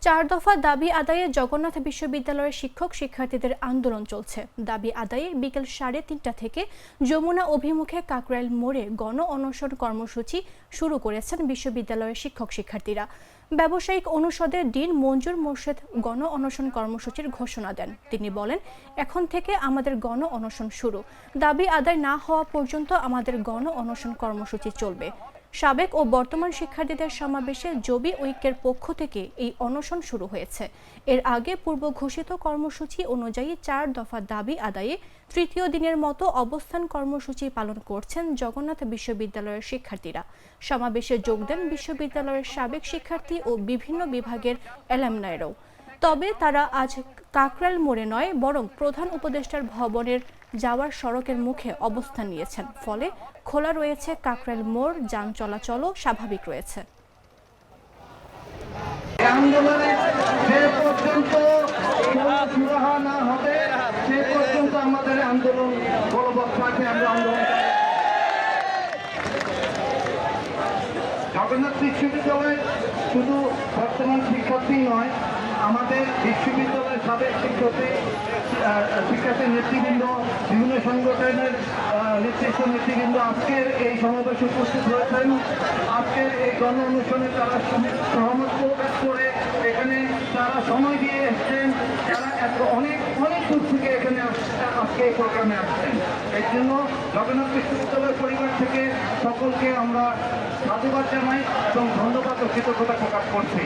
চার দফা দাবি আদায়ে জগন্নাথ বিশ্ববিদ্যালয়ের শিক্ষক শিক্ষার্থীদের আন্দোলন চলছে। দাবি আদায়ে বিকেল 3:30 থেকে যমুনা অভিমুখে কাকরাইল মোড়ে গণ অনশন কর্মসূচি শুরু করেছেন বিশ্ববিদ্যালয়ের শিক্ষক শিক্ষার্থীরা। ব্যবসায়িক অনুষদের ডিন মঞ্জুর মোর্শেদ গণ অনশন কর্মসূচির ঘোষণা দেন। তিনি বলেন, এখন থেকে আমাদের গণ অনশন শুরু, দাবি আদায় না হওয়া পর্যন্ত আমাদের গণ অনশন কর্মসূচি চলবে। সাবেক ও বর্তমান শিক্ষার্থীদের সমাবেশে জবি ঐক্যের পক্ষ থেকে এই অনশন শুরু হয়েছে। এর আগে পূর্ব ঘোষিত কর্মসূচি অনুযায়ী 4 দফা দাবি আদায়ে তৃতীয় দিনের মতো অবস্থান কর্মসূচি পালন করছেন জগন্নাথ বিশ্ববিদ্যালয়ের শিক্ষার্থীরা। সমাবেশে যোগ দেন বিশ্ববিদ্যালয়ের সাবেক শিক্ষার্থী ও বিভিন্ন বিভাগের অ্যালামনাইরাও। তবে তারা আজ কাকরাইল মোড়ে নয়, বরং প্রধান উপদেষ্টার ভবনের যাওয়ার সড়কের মুখে অবস্থান নিয়েছেন। ফলে খোলা রয়েছে কাকরাইল মোড়, যান চলাচলও স্বাভাবিক রয়েছে। জগন্নাথ বিশ্ববিদ্যালয় শুধু বর্তমান শিক্ষার্থী নয়, আমাদের বিশ্ববিদ্যালয়ের সাবেক শিক্ষার্থী নেতৃবৃন্দ, বিভিন্ন সংগঠনের নেতৃবৃন্দ আজকের এই সমাবেশে উপস্থিত হয়েছেন। আজকের এই গণ অনুষ্ঠানে তারা সহমত প্রকাশ করে এখানে তারা সময় দিয়ে এসছেন। তারা অনেক দূর থেকে এখানে আজকে এই প্রোগ্রামে আসছেন। এর জন্য জগন্নাথ বিশ্ববিদ্যালয়ের পরিবার থেকে সকলকে আমরা সাধুবাদ জানাই এবং ধন্যবাদ ও কৃতজ্ঞতা প্রকাশ করছি।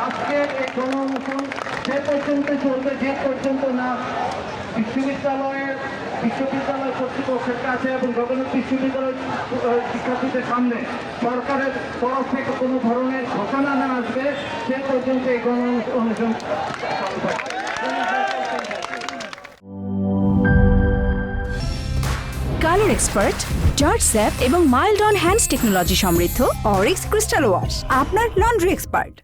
আজকের এই গণ অনুষ্ঠান যে পর্যন্ত চলবে, যে পর্যন্ত না বিশ্ববিদ্যালয় কর্তৃপক্ষের কাছে এবং জগন্নাথ বিশ্ববিদ্যালয় শিক্ষার্থীদের সামনে সরকারের তরফ থেকে কোনো ধরনের ঘোষণা না আসবে, সে পর্যন্ত এই গণ অনুষ্ঠান চালু থাকবে। কালার এক্সপার্ট, জর্জ স্যাপ এবং মাইল্ড অন হ্যান্ডস টেকনোলজি সমৃদ্ধ অরিক্স ক্রিস্টাল ওয়াশ আপনার লন্ড্রি এক্সপার্ট।